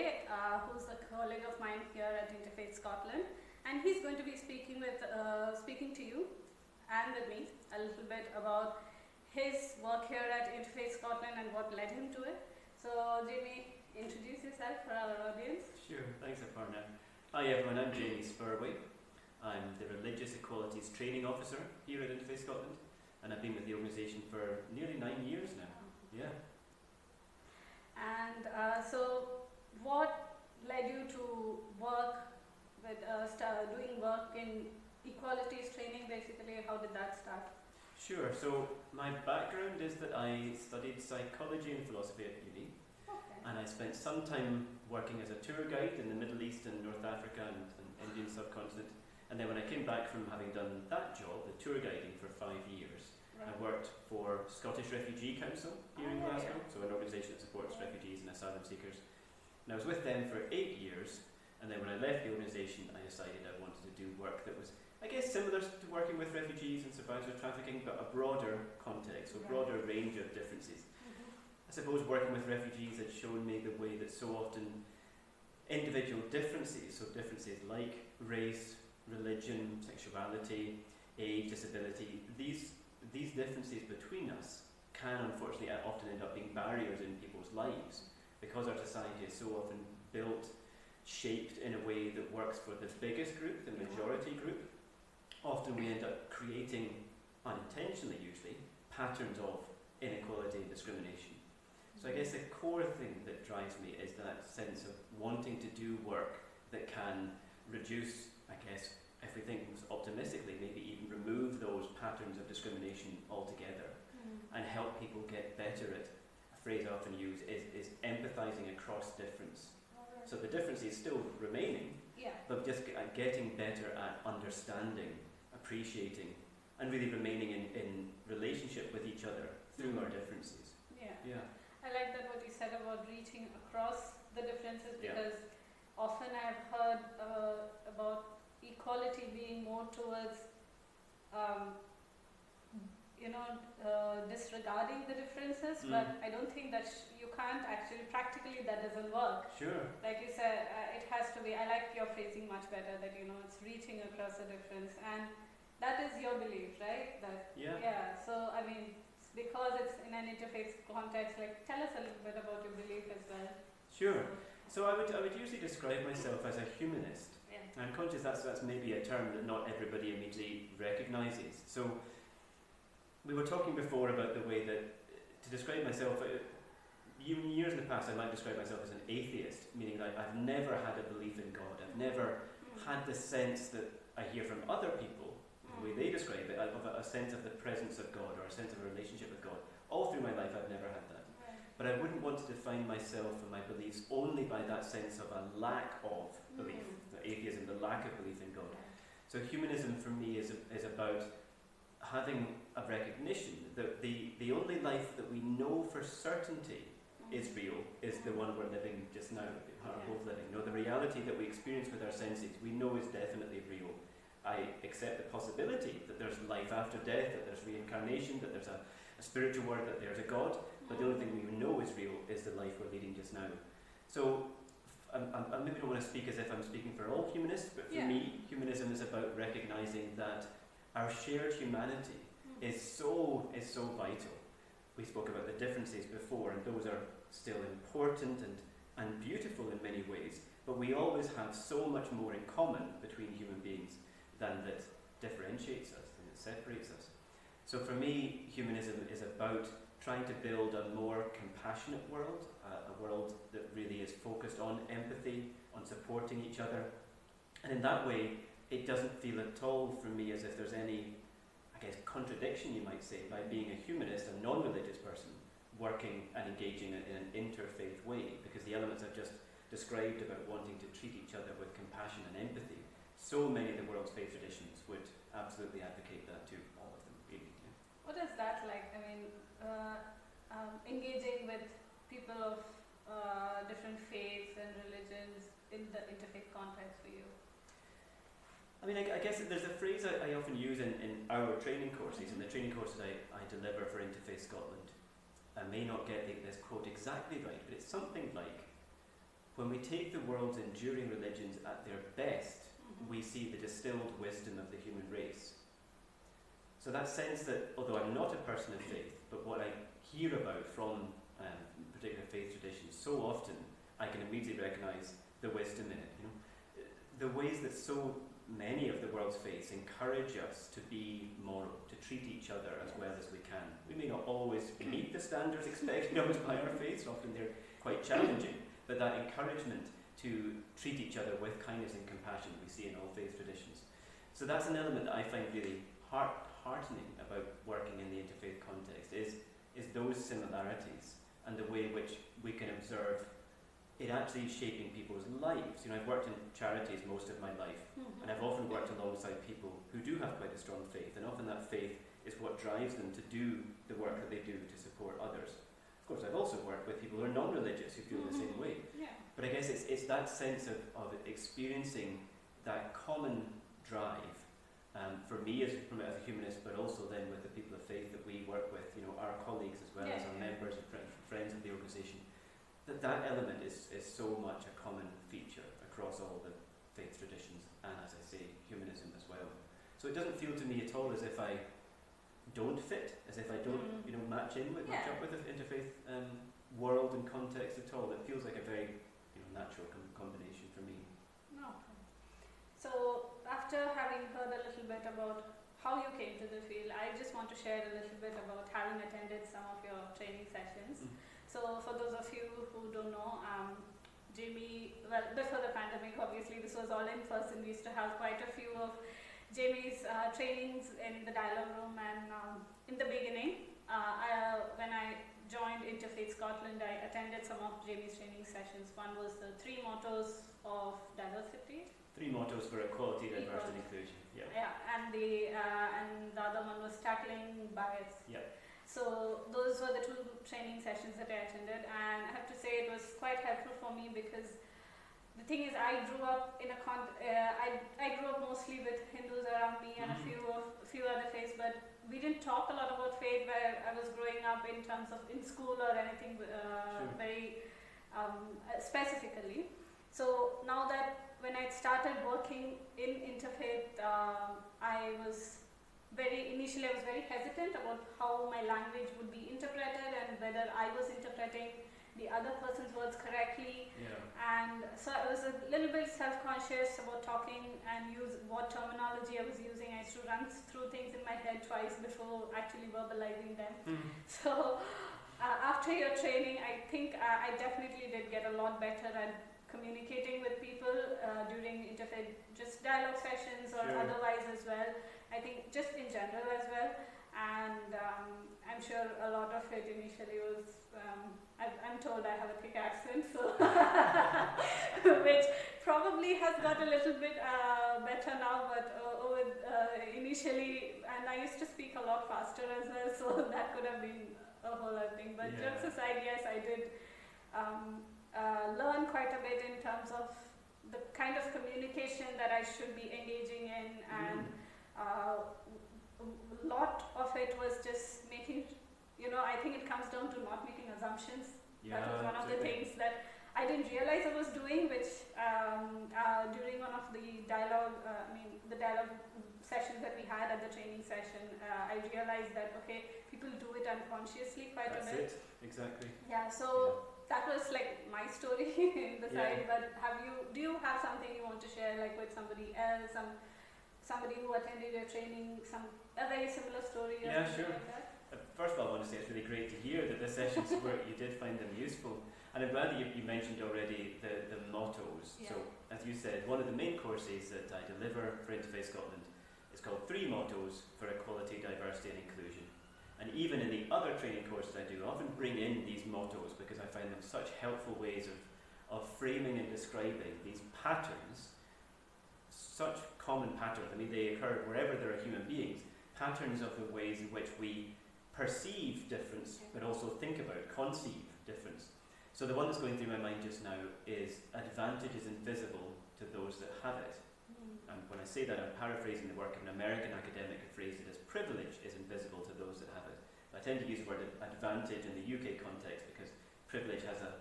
Spurway, who's a colleague of mine here at Interfaith Scotland, and he's going to be speaking to you and with me a little bit about his work here at Interfaith Scotland and what led him to it. So, Jamie, introduce yourself for our audience. Sure, thanks, Aparna. Hi everyone, I'm Jamie Spurway. I'm the Religious Equalities Training Officer here at Interfaith Scotland, and I've been with the organisation for nearly 9 years now. Yeah. And so, what led you to work with doing work in equalities training? Basically, how did that start? Sure. So my background is that I studied psychology and philosophy at uni, and I spent some time working as a tour guide in the Middle East and North Africa and Indian subcontinent. And then when I came back from having done that job, the tour guiding, for 5 years, I worked for Scottish Refugee Council here in Glasgow, so an organisation that supports refugees and asylum seekers. And I was with them for 8 years, and then when I left the organisation, I decided I wanted to do work that was, I guess, similar to working with refugees and survivors of trafficking, but a broader context, so a broader range of differences. I suppose working with refugees had shown me the way that so often individual differences, so differences like race, religion, sexuality, age, disability, these differences between us can unfortunately often end up being barriers in people's lives, because our society is so often built, shaped in a way that works for the biggest group, the majority group. Often we end up creating, unintentionally usually, patterns of inequality and discrimination. So I guess the core thing that drives me is that sense of wanting to do work that can reduce, I guess, if we think optimistically, maybe even remove those patterns of discrimination altogether and help people get better at, a phrase I often use is empathizing across difference. So the difference is still remaining, but just getting better at understanding, appreciating, and really remaining in relationship with each other through our differences. Yeah. I like that what you said about reaching across the differences, because often I've heard about equality being more towards disregarding the differences, but I don't think that you can't actually, practically that doesn't work. Sure. Like you said, it has to be, I like your phrasing much better, that it's reaching across the difference, and that is your belief, right? So I mean, because it's in an interfaith context, like, tell us a little bit about your belief as well. Sure. So I would usually describe myself as a humanist. I'm conscious that's maybe a term that not everybody immediately recognises. So we were talking before about the way that, to describe myself, even years in the past I might describe myself as an atheist, meaning that I've never had a belief in God. I've never had the sense that I hear from other people, the way they describe it, of a sense of the presence of God or a sense of a relationship with God. All through my life I've never had that. But I wouldn't want to define myself and my beliefs only by that sense of a lack of belief, the atheism, the lack of belief in God. So humanism for me is about having a recognition that the only life that we know for certainty is real, is the one we're living just now, are both living. The reality that we experience with our senses, we know is definitely real. I accept the possibility that there's life after death, that there's reincarnation, that there's a spiritual world, that there's a God, but the only thing we know is real is the life we're leading just now. So I maybe don't want to speak as if I'm speaking for all humanists, but for me, humanism is about recognising that our shared humanity is so vital. We spoke about the differences before, and those are still important and beautiful in many ways, but we always have so much more in common between human beings than that differentiates us, than that separates us. So for me, humanism is about trying to build a more compassionate world, a world that really is focused on empathy, on supporting each other. And in that way, it doesn't feel at all for me as if there's any, I guess, contradiction, you might say, by being a humanist, a non-religious person, working and engaging in an interfaith way, because the elements I've just described about wanting to treat each other with compassion and empathy, so many of the world's faith traditions would absolutely advocate that too, all of them, really. What is that like? I mean, engaging with people of different faiths and religions in the interfaith context for you? I mean, I guess there's a phrase I often use in our training courses, in the training courses I deliver for Interfaith Scotland. I may not get this quote exactly right, but it's something like, when we take the world's enduring religions at their best, we see the distilled wisdom of the human race. So that sense that, although I'm not a person of faith, but what I hear about from particular faith traditions, so often I can immediately recognise the wisdom in it. The ways that so many of the world's faiths encourage us to be moral, to treat each other as well as we can. We may not always meet the standards expected of us by our faiths, often they're quite challenging, but that encouragement to treat each other with kindness and compassion we see in all faith traditions. So that's an element that I find really heartening about working in the interfaith context, is those similarities and the way in which we can observe it actually shaping people's lives. I've worked in charities most of my life, and I've often worked alongside people who do have quite a strong faith, and often that faith is what drives them to do the work that they do to support others. Of course, I've also worked with people who are non-religious who feel the same way. Yeah. But I guess it's that sense of experiencing that common drive, for me as a humanist, but also then with the people of faith that we work with, our colleagues as well as our members and friends of the organisation, that element is so much a common feature across all the faith traditions, and as I say, humanism as well. So it doesn't feel to me at all as if I don't fit, as if I don't match up with the interfaith world and context at all. It feels like a very natural combination for me. No. So after having heard a little bit about how you came to the field, I just want to share a little bit about having attended some of your training sessions. So for those of you who don't know, Jamie, well, before the pandemic, obviously this was all in person. We used to have quite a few of Jamie's trainings in the dialogue room, and in the beginning, when I joined Interfaith Scotland, I attended some of Jamie's training sessions. One was the 3 mottos of diversity. 3 mottos for equality, diversity and inclusion. Yeah. Yeah, and the other one was tackling bias. Yeah. So those were the 2 training sessions that I attended, and I have to say it was quite helpful for me, because the thing is, I grew up in I grew up mostly with Hindus around me and a few other faiths, but we didn't talk a lot about faith where I was growing up in terms of in school or anything very specifically. So now that when I started working in interfaith, I was initially I was very hesitant about how my language would be interpreted and whether I was interpreting the other person's words correctly. Yeah. And so I was a little bit self-conscious about talking and what terminology I was using. I used to run through things in my head twice before actually verbalizing them. So after your training, I think I definitely did get a lot better at communicating with people during interfaith just dialogue sessions or otherwise as well. I think just in general as well, and I'm sure a lot of it initially was, I'm told I have a thick accent, so which probably has got a little bit better now, but initially, and I used to speak a lot faster as well, so that could have been a whole other thing. But jokes aside, yes, I did learn quite a bit in terms of the kind of communication that I should be engaging in, and a lot of it was just making, I think it comes down to not making assumptions. That was one of the things that I didn't realize I was doing, which during one of the dialogue, the dialogue sessions that we had at the training session, I realized that, people do it unconsciously quite a bit. That's it, exactly. Yeah, so that was like my story in the side, but do you have something you want to share, like with somebody else, somebody who attended your training, a very similar story or something like that? First of all, I want to say it's really great to hear that the sessions you did find them useful, and I'm glad that you mentioned already the mottos. So, as you said, one of the main courses that I deliver for Interfaith Scotland is called 3 Mottos for Equality, Diversity and Inclusion. And even in the other training courses I do, I often bring in these mottos because I find them such helpful ways of framing and describing these patterns, such common patterns. They occur wherever there are human beings, patterns of the ways in which we perceive difference, but also think about, conceive difference. So the one that's going through my mind just now is advantage is invisible to those that have it. And when I say that, I'm paraphrasing the work of an American academic who phrased it as privilege is invisible to those that have it. I tend to use the word advantage in the UK context because privilege has a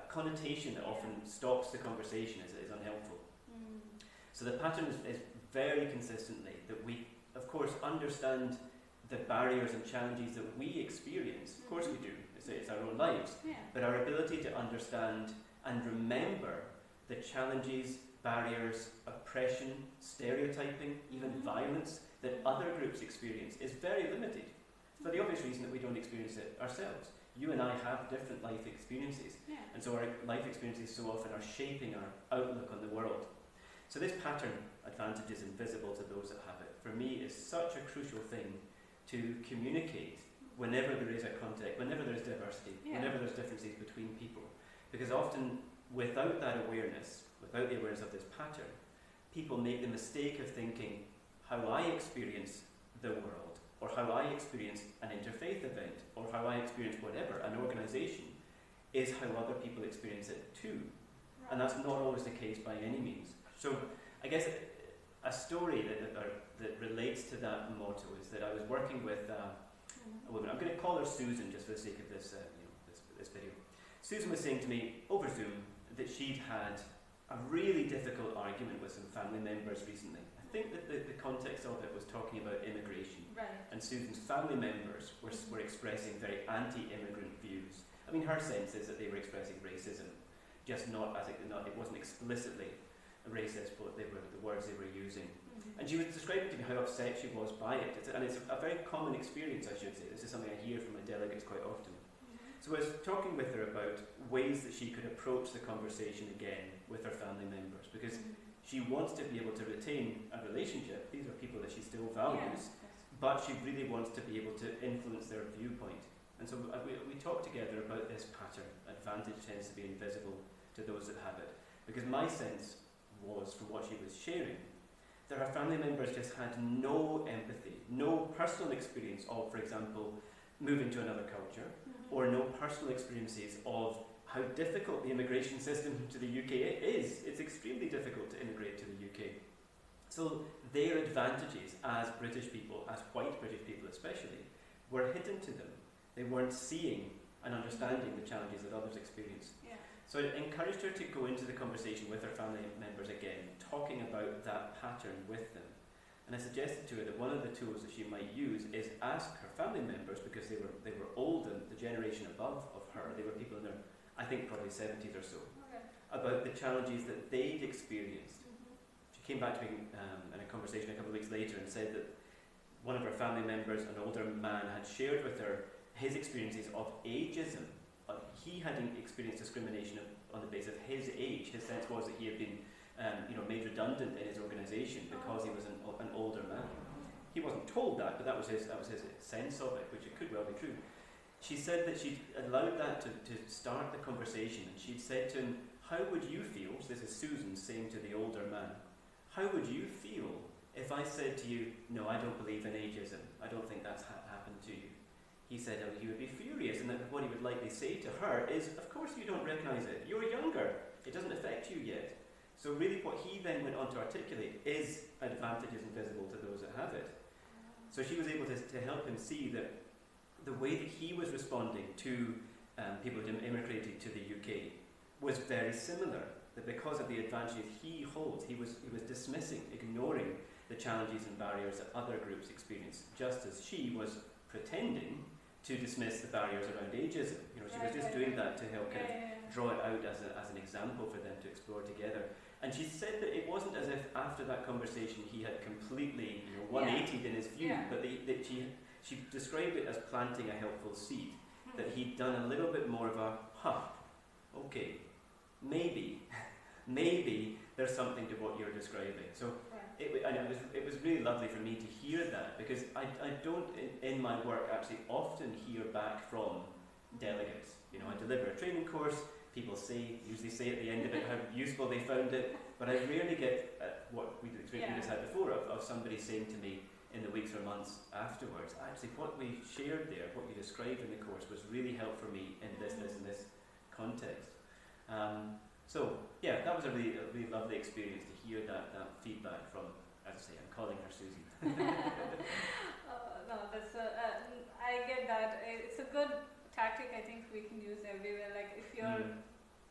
connotation that often stops the conversation is unhelpful. So the pattern is very consistently that we, of course, understand the barriers and challenges that we experience. Of course we do. It's our own lives. But our ability to understand and remember the challenges, barriers, oppression, stereotyping, even violence that other groups experience is very limited, for the obvious reason that we don't experience it ourselves. You and I have different life experiences, and so our life experiences so often are shaping our outlook on the world. So this pattern, advantage is invisible to those that have it, for me is such a crucial thing to communicate whenever there is a context, whenever there's diversity, whenever there's differences between people. Because often, without that awareness, without the awareness of this pattern, people make the mistake of thinking how I experience the world, or how I experience an interfaith event, or how I experience whatever, an organisation, is how other people experience it too. And that's not always the case by any means. So I guess a story that relates to that motto is that I was working with a woman. I'm going to call her Susan just for the sake of this, this video. Susan was saying to me over Zoom that she'd had a really difficult argument with some family members recently. I think that the context of it was talking about immigration. And Susan's family members were expressing very anti-immigrant views. I mean, her sense is that they were expressing racism, just it wasn't explicitly racist, but they were the words they were using. And she was describing to me how upset she was by it. It's a very common experience, I should say. This is something I hear from my delegates quite often. So I was talking with her about ways that she could approach the conversation again with her family members, because she wants to be able to retain a relationship. These are people that she still values, but she really wants to be able to influence their viewpoint. And so we talked together about this pattern. Advantage tends to be invisible to those that have it. Because my sense was, from what she was sharing, that her family members just had no empathy, no personal experience of, for example, moving to another culture, or no personal experiences of how difficult the immigration system to the UK is. It's extremely difficult to immigrate to the UK. So their advantages as British people, as white British people especially, were hidden to them. They weren't seeing and understanding the challenges that others experience. So I encouraged her to go into the conversation with her family members again, talking about that pattern with them. And I suggested to her that one of the tools that she might use is ask her family members, because they were old and the generation above of her, they were people in their, I think probably 70s or so, about the challenges that they'd experienced. She came back to me in a conversation a couple of weeks later and said that one of her family members, an older man, had shared with her his experiences of ageism. He had experienced discrimination on the basis of his age. His sense was that he had been made redundant in his organisation because he was an older man. He wasn't told that, but that was his sense of it, which it could well be true. She said that she'd allowed that to start the conversation, and she'd said to him, how would you feel, so this is Susan saying to the older man, how would you feel if I said to you, no, I don't believe in ageism, I don't think that's happened to you? He said he would be furious, and that what he would likely say to her is, of course you don't recognise it, you're younger, it doesn't affect you yet. So really what he then went on to articulate is advantages invisible to those that have it. So she was able to help him see that the way that he was responding to people who immigrated to the UK was very similar, that because of the advantages he holds, he was dismissing, ignoring the challenges and barriers that other groups experience, just as she was pretending to dismiss the barriers around ageism. She was just doing that to help draw it out as an example for them to explore together. And she said that it wasn't as if after that conversation he had completely 180'd in his view, but that she described it as planting a helpful seed, that he'd done a little bit more of a, okay, maybe there's something to what you're describing. So it was really lovely for me to hear that, because I don't in my work actually often hear back from delegates. I deliver a training course, people usually say at the end of it how useful they found it, but I rarely get what we just had before of somebody saying to me in the weeks or months afterwards, actually what we shared there, what you described in the course was really helpful for me in this and this context. So yeah, that was a really lovely experience to hear that feedback from, as I say, I'm calling her Susan. No, that's I get that. It's a good tactic I think we can use everywhere. Like if you're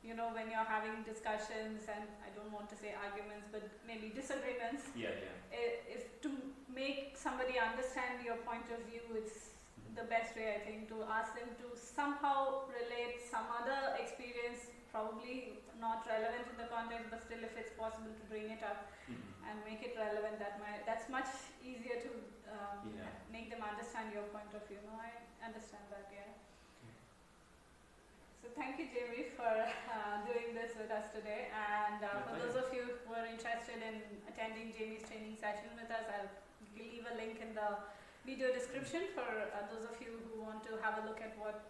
when you're having discussions, and I don't want to say arguments, but maybe disagreements, if to make somebody understand your point of view, it's the best way, I think, to ask them to somehow relate some other experience, probably not relevant in the context, but still if it's possible to bring it up and make it relevant, that's much easier to make them understand your point of view. No, I understand that, So thank you, Jamie, for doing this with us today. And for those of you who are interested in attending Jamie's training session with us, I'll leave a link in the video description for those of you who want to have a look at what,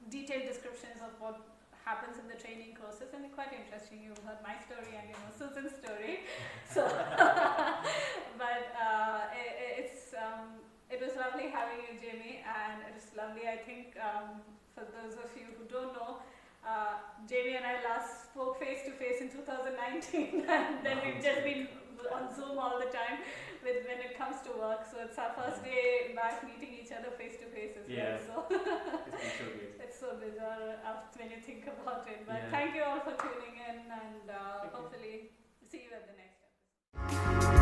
detailed descriptions of what happens in the training courses. And it's quite interesting. You heard my story and Susan's story. So, but it was lovely having you, Jamie, and it was lovely, I think, for those of you who don't know, Jamie and I last spoke face-to-face in 2019, and then we've just been on Zoom all the time when it comes to work. So it's our first day back meeting each other face-to-face as well. So it's been so good. It's so bizarre when you think about it. But thank you all for tuning in, and hopefully see you at the next episode.